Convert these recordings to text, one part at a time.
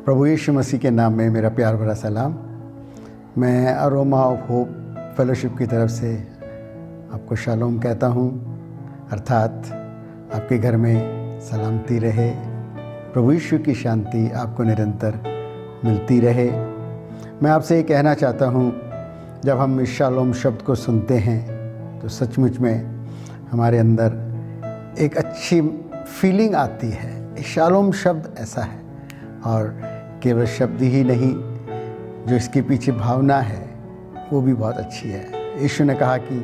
प्रभु यीशु मसीह के नाम में मेरा प्यार भरा सलाम। मैं अरोमा ऑफ होप फेलोशिप की तरफ से आपको शालोम कहता हूँ, अर्थात आपके घर में सलामती रहे, प्रभु यीशु की शांति आपको निरंतर मिलती रहे। मैं आपसे ये कहना चाहता हूँ, जब हम इस शालोम शब्द को सुनते हैं तो सचमुच में हमारे अंदर एक अच्छी फीलिंग आती है। शालोम शब्द ऐसा है, और केवल शब्द ही नहीं, जो इसके पीछे भावना है वो भी बहुत अच्छी है। यीशु ने कहा कि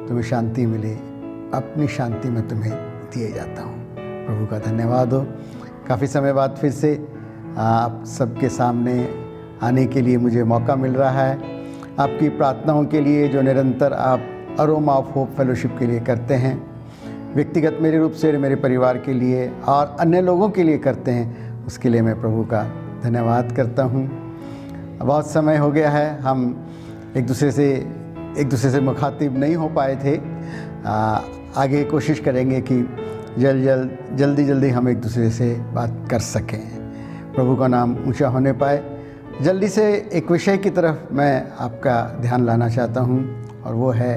तुम्हें शांति मिले, अपनी शांति में तुम्हें दिए जाता हूँ। प्रभु का धन्यवाद हो। काफ़ी समय बाद फिर से आप सबके सामने आने के लिए मुझे मौका मिल रहा है। आपकी प्रार्थनाओं के लिए जो निरंतर आप अरोमा ऑफ होप फेलोशिप के लिए करते हैं, व्यक्तिगत मेरे रूप से मेरे परिवार के लिए और अन्य लोगों के लिए करते हैं, उसके लिए मैं प्रभु का धन्यवाद करता हूँ। बहुत समय हो गया है, हम एक दूसरे से मुखातिब नहीं हो पाए थे। आगे कोशिश करेंगे कि जल्दी हम एक दूसरे से बात कर सकें, प्रभु का नाम ऊंचा होने पाए। जल्दी से एक विषय की तरफ मैं आपका ध्यान लाना चाहता हूँ, और वो है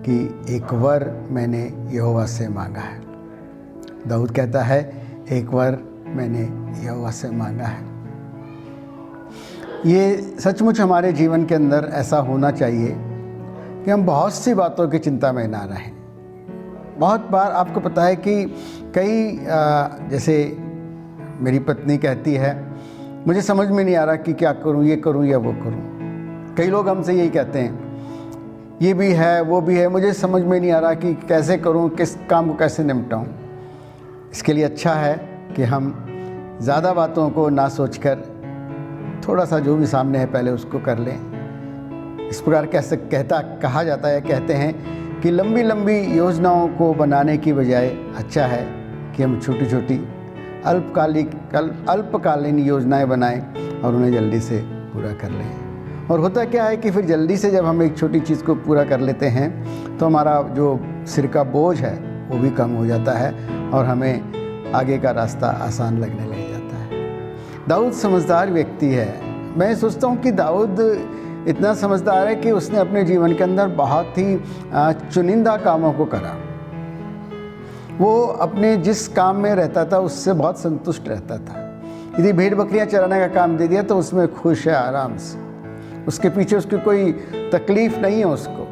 कि एक वर मैंने यहोवा से मांगा है। दाऊद कहता है, एक वर मैंने यहोवा से मांगा है। ये सचमुच हमारे जीवन के अंदर ऐसा होना चाहिए कि हम बहुत सी बातों की चिंता में ना रहें। बहुत बार आपको पता है कि जैसे मेरी पत्नी कहती है, मुझे समझ में नहीं आ रहा कि क्या करूं, ये करूं या वो करूं। कई लोग हमसे यही कहते हैं, ये भी है वो भी है, मुझे समझ में नहीं आ रहा कि कैसे करूं, किस काम को कैसे निपटाऊं। इसके लिए अच्छा है कि हम ज़्यादा बातों को ना सोचकर थोड़ा सा जो भी सामने है पहले उसको कर लें। इस प्रकार कहा जाता है, कहते हैं कि लंबी लंबी योजनाओं को बनाने की बजाय अच्छा है कि हम छोटी छोटी अल्पकालीन योजनाएं बनाएं और उन्हें जल्दी से पूरा कर लें। और होता क्या है कि फिर जल्दी से जब हम एक छोटी चीज़ को पूरा कर लेते हैं तो हमारा जो सिर का बोझ है वो भी कम हो जाता है और हमें आगे का रास्ता आसान लगने लग जाता है। दाऊद समझदार व्यक्ति है। मैं सोचता हूँ कि दाऊद इतना समझदार है कि उसने अपने जीवन के अंदर बहुत ही चुनिंदा कामों को करा। वो अपने जिस काम में रहता था उससे बहुत संतुष्ट रहता था। यदि भेड़ बकरियां चराने का काम दे दिया तो उसमें खुश है, आराम से, उसके पीछे उसकी कोई तकलीफ नहीं है उसको।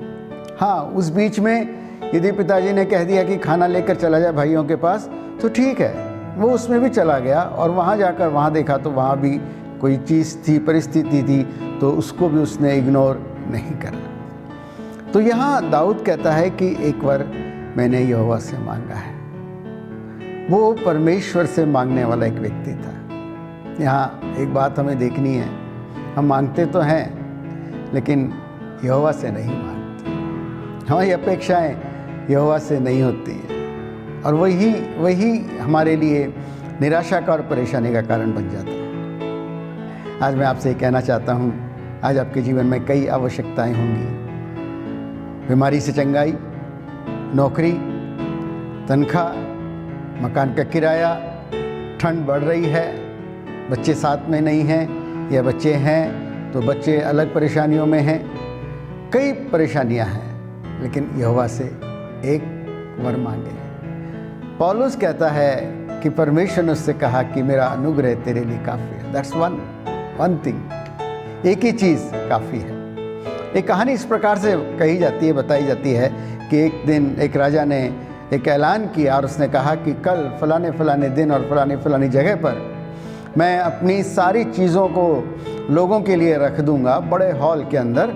हाँ, उस बीच में यदि पिताजी ने कह दिया कि खाना लेकर चला जाए भाइयों के पास, तो ठीक है, वो उसमें भी चला गया और वहाँ जाकर वहाँ देखा तो वहाँ भी कोई चीज़ थी, परिस्थिति थी, तो उसको भी उसने इग्नोर नहीं करा। तो यहाँ दाऊद कहता है कि एक बार मैंने यहोवा से मांगा है। वो परमेश्वर से मांगने वाला एक व्यक्ति था। यहाँ एक बात हमें देखनी है, हम मांगते तो हैं लेकिन यहोवा से नहीं मांगते। हमारी अपेक्षाएं यहोवा से नहीं होती है और वही हमारे लिए निराशा का और परेशानी का कारण बन जाता है। आज मैं आपसे कहना चाहता हूँ, आज आपके जीवन में कई आवश्यकताएं होंगी। बीमारी से चंगाई, नौकरी, तनख्वाह, मकान का किराया, ठंड बढ़ रही है, बच्चे साथ में नहीं हैं या बच्चे हैं तो बच्चे अलग परेशानियों में हैं। कई परेशानियां हैं, लेकिन यहोवा से एक वर मांगे। पौलुस कहता है कि परमेश्वर ने उससे कहा कि मेरा अनुग्रह तेरे लिए काफ़ी है। दैट्स वन थिंग, एक ही चीज़ काफ़ी है। एक कहानी इस प्रकार से बताई जाती है कि एक दिन एक राजा ने एक ऐलान किया और उसने कहा कि कल फलाने दिन और फलानी जगह पर मैं अपनी सारी चीज़ों को लोगों के लिए रख दूंगा बड़े हॉल के अंदर,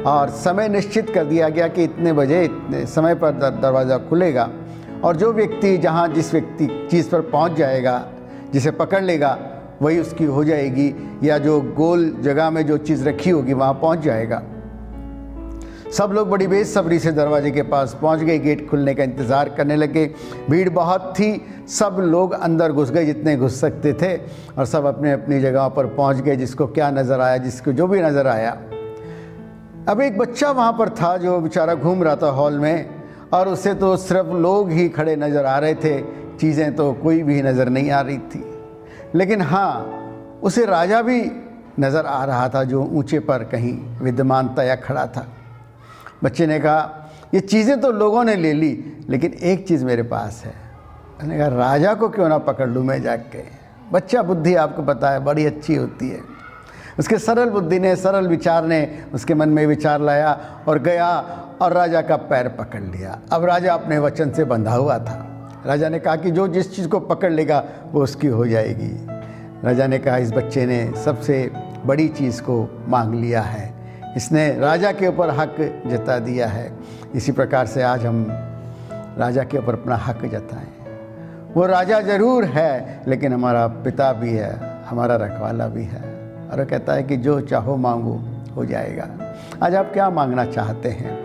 और समय निश्चित कर दिया गया कि इतने बजे इतने समय पर दरवाज़ा खुलेगा, और जो व्यक्ति जिस व्यक्ति चीज़ पर पहुंच जाएगा, जिसे पकड़ लेगा, वही उसकी हो जाएगी, या जो गोल जगह में जो चीज़ रखी होगी वहाँ पहुंच जाएगा। सब लोग बड़ी बेसब्री से दरवाजे के पास पहुंच गए, गेट खुलने का इंतज़ार करने लगे। भीड़ बहुत थी, सब लोग अंदर घुस गए जितने घुस सकते थे, और सब अपने अपनी जगह पर पहुंच गए, जिसको क्या नज़र आया, जिसको जो भी नज़र आया। अब एक बच्चा वहाँ पर था जो बेचारा घूम रहा था हॉल में, और उसे तो सिर्फ लोग ही खड़े नज़र आ रहे थे, चीज़ें तो कोई भी नज़र नहीं आ रही थी। लेकिन हाँ, उसे राजा भी नज़र आ रहा था जो ऊंचे पर कहीं विद्यमान तया खड़ा था। बच्चे ने कहा, ये चीज़ें तो लोगों ने ले ली, लेकिन एक चीज़ मेरे पास है। मैंने कहा, राजा को क्यों ना पकड़ लूँ मैं जाके। बच्चा बुद्धि आपको पता है बड़ी अच्छी होती है। उसके सरल बुद्धि ने, सरल विचार ने उसके मन में विचार लाया और गया और राजा का पैर पकड़ लिया। अब राजा अपने वचन से बंधा हुआ था। राजा ने कहा कि जो जिस चीज़ को पकड़ लेगा वो उसकी हो जाएगी। राजा ने कहा, इस बच्चे ने सबसे बड़ी चीज़ को मांग लिया है, इसने राजा के ऊपर हक जता दिया है। इसी प्रकार से आज हम राजा के ऊपर अपना हक जताएं। वो राजा ज़रूर है, लेकिन हमारा पिता भी है, हमारा रखवाला भी है, और वो कहता है कि जो चाहो मांगो हो जाएगा। आज आप क्या मांगना चाहते हैं?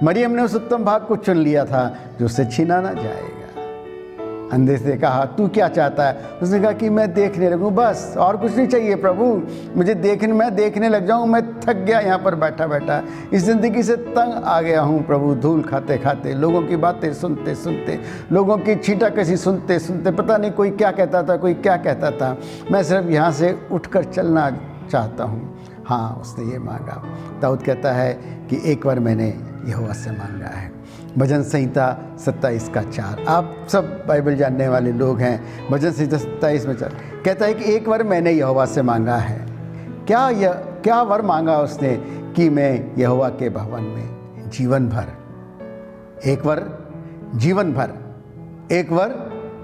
मरियम ने उस उत्तम भाग को चुन लिया था जो उससे छीना ना जाएगा। अंधे से कहा, तू क्या चाहता है? उसने कहा कि मैं देखने लगूं, बस और कुछ नहीं चाहिए प्रभु, मुझे मैं देखने लग जाऊं। मैं थक गया यहाँ पर बैठा बैठा, इस ज़िंदगी से तंग आ गया हूँ प्रभु। धूल खाते खाते, लोगों की बातें सुनते सुनते, लोगों की छींटा कसी सुनते सुनते, पता नहीं कोई क्या कहता था, कोई क्या कहता था, मैं सिर्फ यहाँ से उठकर चलना चाहता हूँ। हाँ, उसने ये मांगा। दाऊद कहता है कि एक बार मैंने यहोवा से मांगा है। भजन संहिता 27:4। आप सब बाइबल जानने वाले लोग हैं। भजन संहिता 27:4 कहता है कि एक बार मैंने यहोवा से मांगा है। क्या वर मांगा उसने? कि मैं यहोवा के भवन में जीवन भर, एक वर जीवन भर, एक वर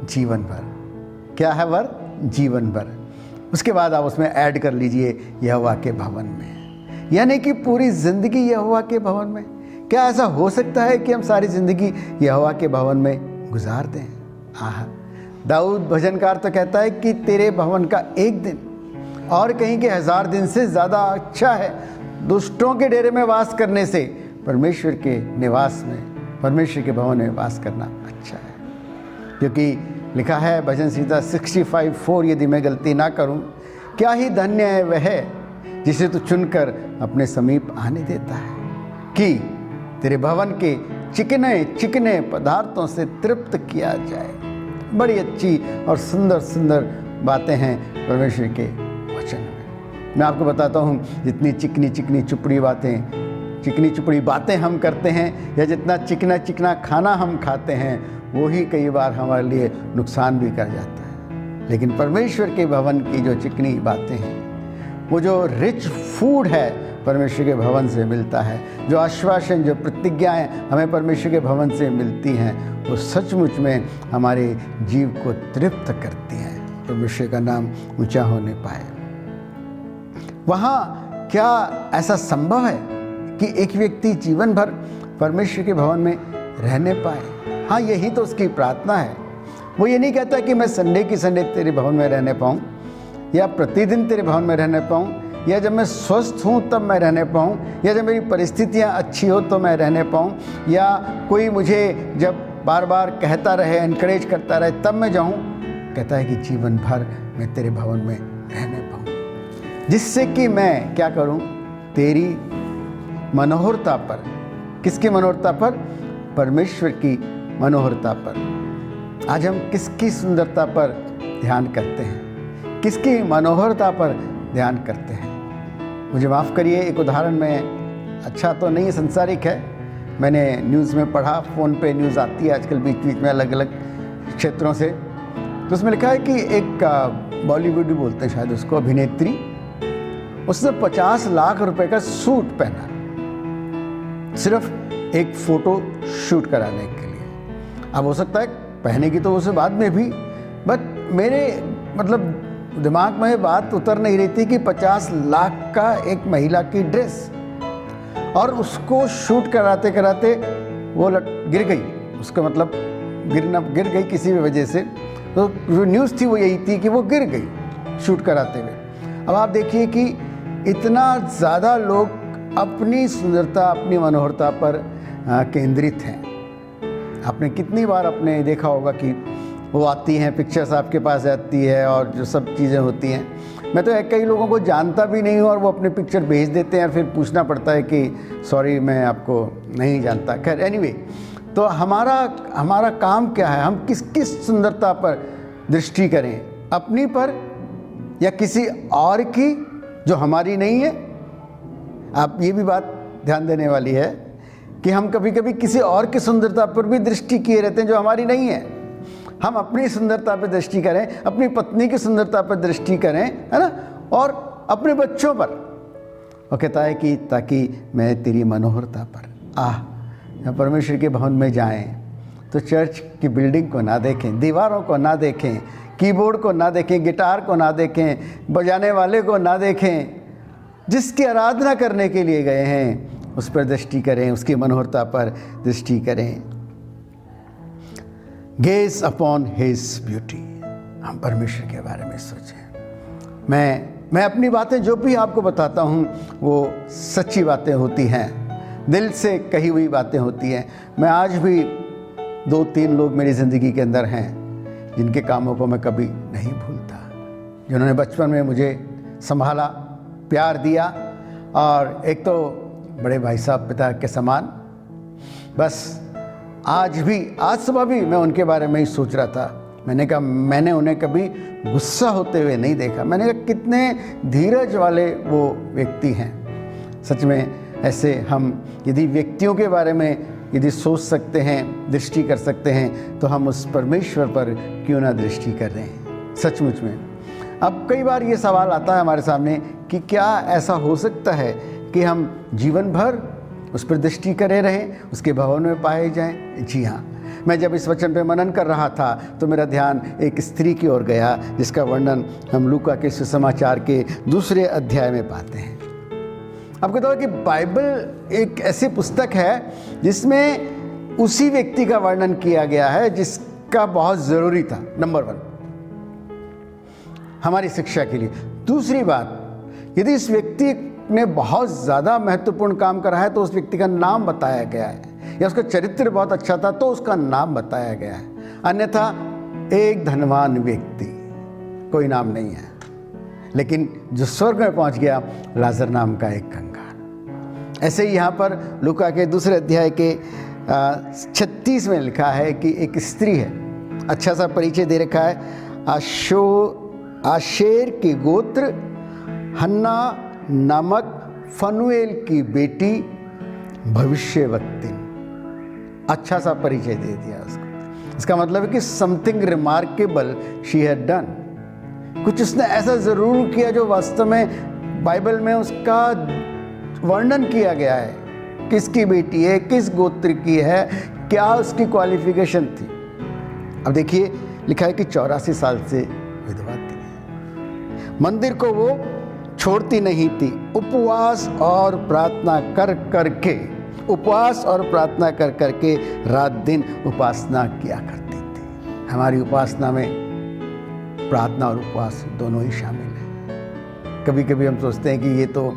जीवन भर। क्या है वर? जीवन भर। उसके बाद आप उसमें ऐड कर लीजिए यहोवा के भवन में, यानी कि पूरी ज़िंदगी यहोवा के भवन में। क्या ऐसा हो सकता है कि हम सारी ज़िंदगी यहोवा के भवन में गुजार दें? आहा, दाऊद भजनकार तो कहता है कि तेरे भवन का एक दिन और कहीं के 1000 दिन से ज़्यादा अच्छा है दुष्टों के डेरे में वास करने से परमेश्वर के निवास में, परमेश्वर के भवन में वास करना अच्छा है। क्योंकि लिखा है भजन संहिता 65:4, यदि मैं गलती ना करूं, क्या ही धन्य है वह जिसे तू चुनकर अपने समीप आने देता है, कि तेरे भवन के चिकने चिकने पदार्थों से तृप्त किया जाए। बड़ी अच्छी और सुंदर सुंदर बातें हैं परमेश्वर के वचन में। मैं आपको बताता हूँ, जितनी चिकनी चिकनी चुपड़ी बातें हम करते हैं, या जितना चिकना चिकना खाना हम खाते हैं, वो ही कई बार हमारे लिए नुकसान भी कर जाता है। लेकिन परमेश्वर के भवन की जो चिकनी बातें हैं, वो जो रिच फूड है परमेश्वर के भवन से मिलता है, जो आश्वासन, जो प्रतिज्ञाएं हमें परमेश्वर के भवन से मिलती हैं, वो सचमुच में हमारे जीव को तृप्त करती हैं। परमेश्वर का नाम ऊंचा होने पाए। वहाँ क्या ऐसा संभव है कि एक व्यक्ति जीवन भर परमेश्वर के भवन में रहने पाए? हाँ, यही तो उसकी प्रार्थना है। वो ये नहीं कहता कि मैं संडे की संडे तेरे भवन में रहने पाऊँ, या प्रतिदिन तेरे भवन में रहने पाऊँ, या जब मैं स्वस्थ हूँ तब मैं रहने पाऊँ, या जब मेरी परिस्थितियाँ अच्छी हो तो मैं रहने पाऊँ, या कोई मुझे जब बार बार कहता रहे, एनकरेज करता रहे तब मैं जाऊँ। कहता है कि जीवन भर मैं तेरे भवन में रहने पाऊँ, जिससे कि मैं क्या करूँ? तेरी मनोहरता पर। किसकी मनोहरता पर? परमेश्वर की मनोहरता पर। आज हम किसकी सुंदरता पर ध्यान करते हैं? किसकी मनोहरता पर ध्यान करते हैं? मुझे माफ़ करिए, एक उदाहरण में अच्छा तो नहीं, संसारिक है। मैंने न्यूज़ में पढ़ा, फ़ोन पे न्यूज़ आती है आजकल बीच बीच में अलग अलग क्षेत्रों से, तो उसमें लिखा है कि एक बॉलीवुड भी बोलते हैं शायद उसको, अभिनेत्री, उसने 50 लाख रुपए का सूट पहना सिर्फ एक फ़ोटो शूट कराने के लिए। अब हो सकता है पहनेगी तो उसे बाद में भी, बट मेरे दिमाग में बात उतर नहीं रही थी कि 50 लाख का एक महिला की ड्रेस, और उसको शूट कराते कराते वो गिर गई। उसका गिर गई किसी भी वजह से। तो जो न्यूज़ थी वो यही थी कि वो गिर गई शूट कराते हुए। अब आप देखिए कि इतना ज़्यादा लोग अपनी सुंदरता, अपनी मनोहरता पर केंद्रित हैं। आपने कितनी बार आपने देखा होगा कि वो आती हैं, पिक्चर्स आपके पास आती है और जो सब चीज़ें होती हैं। मैं तो कई लोगों को जानता भी नहीं हूँ और वो अपने पिक्चर भेज देते हैं, फिर पूछना पड़ता है कि सॉरी मैं आपको नहीं जानता। खैर एनीवे, तो हमारा काम क्या है? हम किस सुंदरता पर दृष्टि करें? अपनी पर या किसी और की जो हमारी नहीं है। आप ये भी बात ध्यान देने वाली है कि हम कभी कभी किसी और की सुंदरता पर भी दृष्टि किए रहते हैं जो हमारी नहीं है। हम अपनी सुंदरता पर दृष्टि करें, अपनी पत्नी की सुंदरता पर दृष्टि करें, है ना, और अपने बच्चों पर। वो कहता है कि ताकि मैं तेरी मनोहरता पर जब परमेश्वर के भवन में जाएं तो चर्च की बिल्डिंग को ना देखें, दीवारों को ना देखें, कीबोर्ड को ना देखें, गिटार को ना देखें, बजाने वाले को ना देखें, जिसकी आराधना करने के लिए गए हैं उस पर दृष्टि करें, उसकी मनोहरता पर दृष्टि करें। Gauge upon his beauty. हम परमेश्वर के बारे में सोचें। मैं अपनी बातें जो भी आपको बताता हूँ वो सच्ची बातें होती हैं, दिल से कही हुई बातें होती हैं। मैं आज भी 2-3 लोग मेरी ज़िंदगी के अंदर हैं जिनके कामों को मैं कभी नहीं भूलता, जिन्होंने बचपन में मुझे संभाला, प्यार दिया, और एक तो बड़े भाई साहब पिता के समान। बस आज सुबह भी मैं उनके बारे में ही सोच रहा था। मैंने कहा मैंने उन्हें कभी गुस्सा होते हुए नहीं देखा। मैंने कहा कितने धीरज वाले वो व्यक्ति हैं। सच में ऐसे हम यदि व्यक्तियों के बारे में यदि सोच सकते हैं, दृष्टि कर सकते हैं, तो हम उस परमेश्वर पर क्यों ना दृष्टि कर रहे हैं सचमुच में। अब कई बार ये सवाल आता है हमारे सामने कि क्या ऐसा हो सकता है कि हम जीवन भर उस पर दृष्टि करे रहें, उसके भवन में पाए जाएं? जी हाँ। मैं जब इस वचन पे मनन कर रहा था तो मेरा ध्यान एक स्त्री की ओर गया जिसका वर्णन हम लूका के सुसमाचार के 2 अध्याय में पाते हैं। आपको पता है कि बाइबल एक ऐसी पुस्तक है जिसमें उसी व्यक्ति का वर्णन किया गया है जिसका बहुत ज़रूरी था। नंबर 1 हमारी शिक्षा के लिए। दूसरी बात, यदि इस व्यक्ति ने बहुत ज़्यादा महत्वपूर्ण काम करा है तो उस व्यक्ति का नाम बताया गया है, या उसका चरित्र बहुत अच्छा था तो उसका नाम बताया गया है। अन्यथा एक धनवान व्यक्ति, कोई नाम नहीं है, लेकिन जो स्वर्ग में पहुंच गया, लाजर नाम का एक कंगाल। ऐसे ही यहाँ पर लूका के 2 अध्याय के 36 में लिखा है कि एक स्त्री है। अच्छा सा परिचय दे रखा है, आशेर के गोत्र, हन्ना नामक फनुएल की बेटी, भविष्यवक्तिन। अच्छा सा परिचय दे दिया उसको। इसका मतलब है कि something remarkable she had done. कुछ उसने ऐसा ज़रूर किया जो वास्तव में बाइबल में उसका वर्णन किया गया है। किसकी बेटी है, किस गोत्र की है, क्या उसकी क्वालिफिकेशन थी। अब देखिए लिखा है कि 84 साल से विधवा थी, मंदिर को वो छोड़ती नहीं थी, उपवास और प्रार्थना कर करके रात दिन उपासना किया करती थी। हमारी उपासना में प्रार्थना और उपवास दोनों ही शामिल हैं। कभी कभी हम सोचते हैं कि ये तो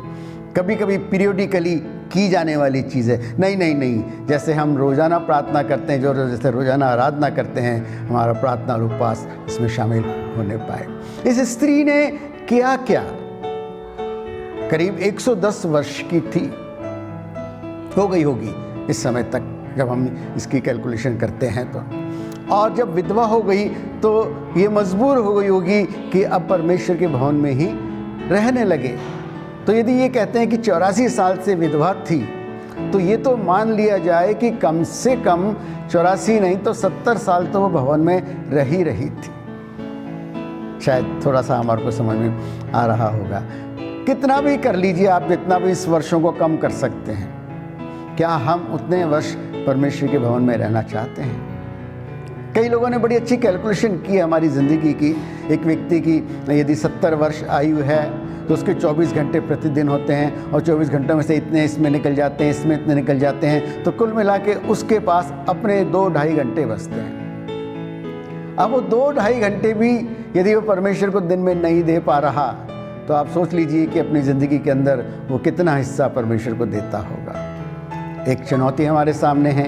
कभी कभी पीरियोडिकली की जाने वाली चीज़ है। नहीं, जैसे हम रोज़ाना प्रार्थना करते हैं, जैसे रोज़ाना आराधना करते हैं, हमारा प्रार्थना और उपवास इसमें शामिल होने पाए। इस स्त्री ने किया क्या? करीब 110 वर्ष की थी, हो गई होगी इस समय तक जब हम इसकी कैलकुलेशन करते हैं तो। और जब विधवा हो गई तो ये मजबूर हो गई होगी कि अब परमेश्वर के भवन में ही रहने लगे। तो यदि ये कहते हैं कि 84 साल से विधवा थी, तो ये तो मान लिया जाए कि कम से कम 84 नहीं तो 70 साल तो वो भवन में रही थी। शायद थोड़ा सा हमारे को समझ में आ रहा होगा। कितना भी कर लीजिए आप, जितना भी इस वर्षों को कम कर सकते हैं, क्या हम उतने वर्ष परमेश्वर के भवन में रहना चाहते हैं? कई लोगों ने बड़ी अच्छी कैलकुलेशन की है हमारी ज़िंदगी की। एक व्यक्ति की यदि 70 वर्ष आयु है तो उसके 24 घंटे प्रतिदिन होते हैं, और 24 घंटों में से इतने इसमें निकल जाते हैं, इसमें इतने निकल जाते हैं, तो कुल मिला के उसके पास अपने 2-2.5 घंटे बचते हैं। अब वो 2-2.5 घंटे भी यदि वो परमेश्वर को दिन में नहीं दे पा रहा, तो आप सोच लीजिए कि अपनी ज़िंदगी के अंदर वो कितना हिस्सा परमेश्वर को देता होगा। एक चुनौती हमारे सामने है,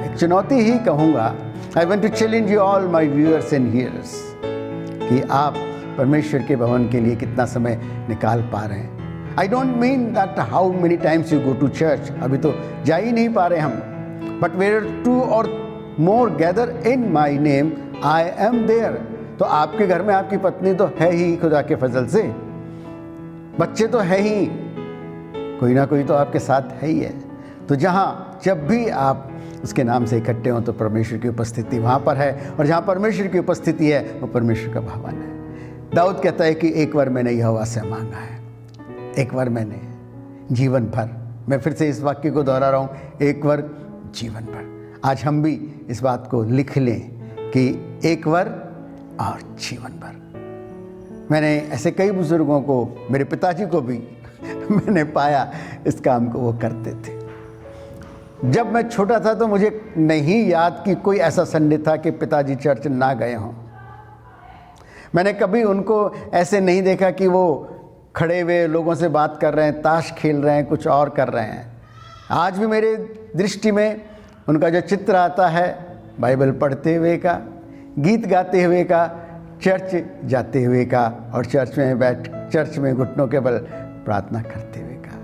एक चुनौती ही कहूँगा। I want to challenge you all my viewers and here's कि आप परमेश्वर के भवन के लिए कितना समय निकाल पा रहे हैं। I don't mean that how many times you go to church, अभी तो जा ही नहीं पा रहे हम, but where 2 or more gather in my name I am there. तो आपके घर में आपकी पत्नी तो है ही खुदा के फजल से, बच्चे तो है ही, कोई ना कोई तो आपके साथ है ही है। तो जहाँ जब भी आप उसके नाम से इकट्ठे हों तो परमेश्वर की उपस्थिति वहाँ पर है, और जहाँ परमेश्वर की उपस्थिति है वो परमेश्वर का भवन है। दाऊद कहता है कि एक बार मैंने यहोवा से मांगा है, एक बार मैंने, जीवन भर। मैं फिर से इस वाक्य को दोहरा रहा हूँ, एक बार जीवन भर। आज हम भी इस बात को लिख लें कि एक बार और जीवन भर। मैंने ऐसे कई बुजुर्गों को, मेरे पिताजी को भी मैंने पाया इस काम को वो करते थे। जब मैं छोटा था तो मुझे नहीं याद कि कोई ऐसा संडे था कि पिताजी चर्च ना गए हों। मैंने कभी उनको ऐसे नहीं देखा कि वो खड़े हुए लोगों से बात कर रहे हैं, ताश खेल रहे हैं, कुछ और कर रहे हैं। आज भी मेरे दृष्टि में उनका जो चित्र आता है बाइबल पढ़ते हुए का, गीत गाते हुए का, चर्च जाते हुए का, और चर्च में घुटनों के बल प्रार्थना करते हुए का।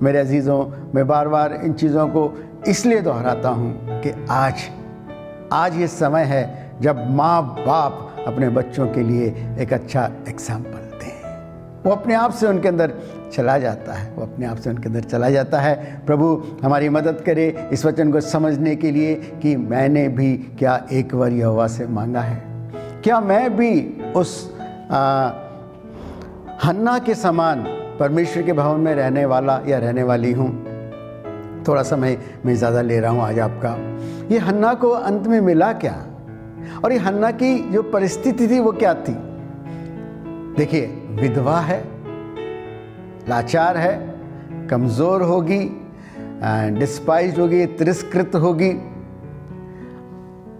मेरे अजीज़ों, मैं बार बार इन चीज़ों को इसलिए दोहराता हूँ कि आज ये समय है जब माँ बाप अपने बच्चों के लिए एक अच्छा एग्जाम्पल दें। वो अपने आप से उनके अंदर चला जाता है, वो अपने आप से उनके अंदर चला जाता है। प्रभु हमारी मदद करे इस वचन को समझने के लिए कि मैंने भी क्या एक बार यहोवा से मांगा है, क्या मैं भी उस हन्ना के समान परमेश्वर के भवन में रहने वाला या रहने वाली हूँ। थोड़ा समय मैं ज़्यादा ले रहा हूँ आज आपका। ये हन्ना को अंत में मिला क्या, और ये हन्ना की जो परिस्थिति थी वो क्या थी? देखिए, विधवा है, लाचार है, कमज़ोर होगी, डिस्पाइज्ड होगी, तिरस्कृत होगी।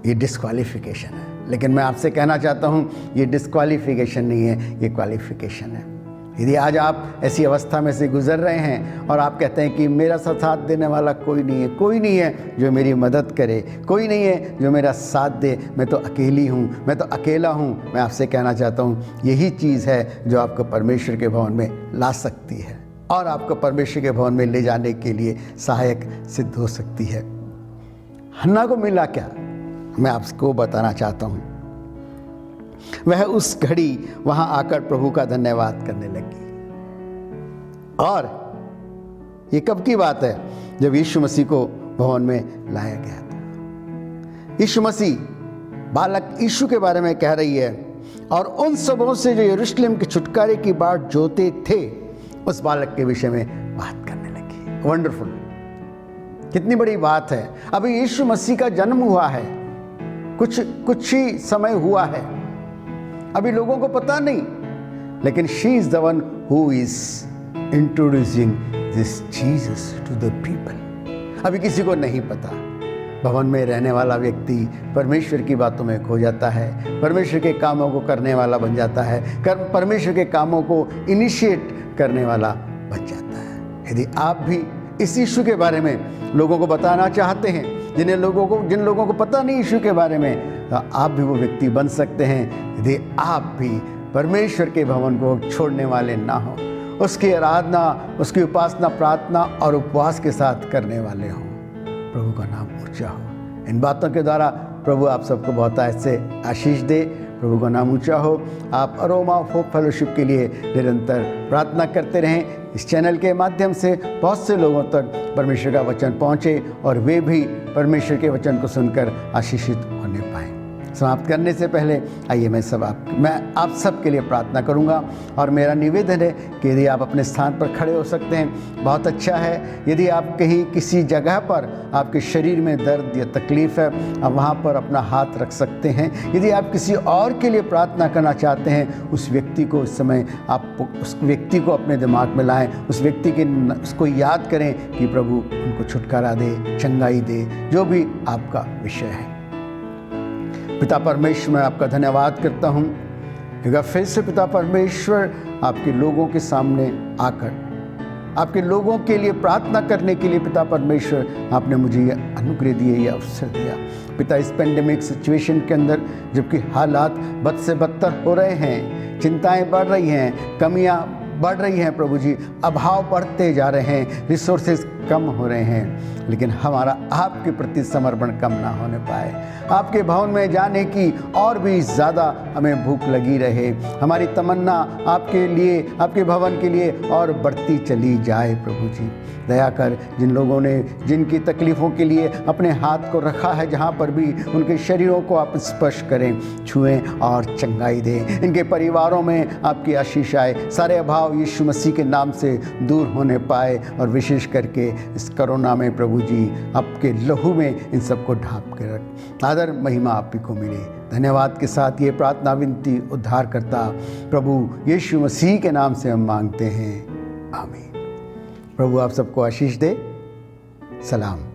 ये डिस्क्वालिफिकेशन है। लेकिन मैं आपसे कहना चाहता हूँ ये डिस्क्वालिफिकेशन नहीं है, ये क्वालिफिकेशन है। यदि आज आप ऐसी अवस्था में से गुजर रहे हैं और आप कहते हैं कि मेरा साथ देने वाला कोई नहीं है, कोई नहीं है जो मेरी मदद करे, कोई नहीं है जो मेरा साथ दे, मैं तो अकेली हूँ, मैं तो अकेला हूँ, मैं आपसे कहना चाहता हूँ यही चीज़ है जो आपको परमेश्वर के भवन में ला सकती है और आपको परमेश्वर के भवन में ले जाने के लिए सहायक सिद्ध हो सकती है। हन्ना को मिला क्या, मैं आपको बताना चाहता हूँ। वह उस घड़ी वहां आकर प्रभु का धन्यवाद करने लगी। और ये कब की बात है? जब यीशु मसीह को भवन में लाया गया था। यीशु मसीह बालक यीशु के बारे में कह रही है, और उन सबों से जो यरूशलेम के छुटकारे की बाट जोते थे उस बालक के विषय में बात करने लगी। वंडरफुल, कितनी बड़ी बात है। अभी यीशु मसीह का जन्म हुआ है, कुछ ही समय हुआ है, अभी लोगों को पता नहीं, लेकिन she is the one who is introducing this Jesus to the people. अभी किसी को नहीं पता। भवन में रहने वाला व्यक्ति परमेश्वर की बातों में खो जाता है, परमेश्वर के कामों को करने वाला बन जाता है, परमेश्वर के कामों को इनिशिएट करने वाला बन जाता है। यदि आप भी इस यीशु के बारे में लोगों को बताना चाहते हैं, जिन लोगों को पता नहीं यीशु के बारे में, तो आप भी वो व्यक्ति बन सकते हैं यदि आप भी परमेश्वर के भवन को छोड़ने वाले ना हो, उसकी आराधना, उसकी उपासना, प्रार्थना और उपवास के साथ करने वाले हों। प्रभु का नाम ऊंचा हो। इन बातों के द्वारा प्रभु आप सबको बहुत ऐसे आशीष दे। प्रभु का नाम ऊंचा हो। आप अरोमा ऑफ होप फेलोशिप के लिए निरंतर प्रार्थना करते रहें। इस चैनल के माध्यम से बहुत से लोगों तक परमेश्वर का वचन पहुँचे और वे भी परमेश्वर के वचन को सुनकर आशीषित होने पाएँ। समाप्त करने से पहले आइए मैं आप सब के लिए प्रार्थना करूंगा, और मेरा निवेदन है कि यदि आप अपने स्थान पर खड़े हो सकते हैं बहुत अच्छा है। यदि आप कहीं किसी जगह पर आपके शरीर में दर्द या तकलीफ़ है, आप वहाँ पर अपना हाथ रख सकते हैं। यदि आप किसी और के लिए प्रार्थना करना चाहते हैं, उस व्यक्ति को उस समय आप उस व्यक्ति को अपने दिमाग में लाएँ, उस व्यक्ति के उसको याद करें कि प्रभु उनको छुटकारा दे, चंगाई दे, जो भी आपका विषय है। पिता परमेश्वर, मैं आपका धन्यवाद करता हूँ। एक बार फिर से पिता परमेश्वर आपके लोगों के सामने आकर आपके लोगों के लिए प्रार्थना करने के लिए पिता परमेश्वर आपने मुझे ये अनुग्रह दिए, ये अवसर दिया। पिता, इस पेंडेमिक सिचुएशन के अंदर जबकि हालात बद से बदतर हो रहे हैं, चिंताएं बढ़ रही हैं, कमियां बढ़ रही हैं, प्रभु जी अभाव बढ़ते जा रहे हैं, रिसोर्सेज कम हो रहे हैं, लेकिन हमारा आपके प्रति समर्पण कम ना होने पाए। आपके भवन में जाने की और भी ज़्यादा हमें भूख लगी रहे। हमारी तमन्ना आपके लिए, आपके भवन के लिए और बढ़ती चली जाए। प्रभु जी दया कर, जिन लोगों ने जिनकी तकलीफ़ों के लिए अपने हाथ को रखा है, जहाँ पर भी उनके शरीरों को आप स्पर्श करें, छुएं और चंगाई दें। इनके परिवारों में आपकी आशीष आए, सारे अभाव यीशु मसीह के नाम से दूर होने पाए, और विशेष करके इस कोरोना में प्रभु जी आपके लहू में इन सबको ढांप के रख। आदर महिमा आप ही को मिले। धन्यवाद के साथ ये प्रार्थना विनती उद्धार करता प्रभु यीशु मसीह के नाम से हम मांगते हैं, आमीन। प्रभु आप सबको आशीष दे। सलाम।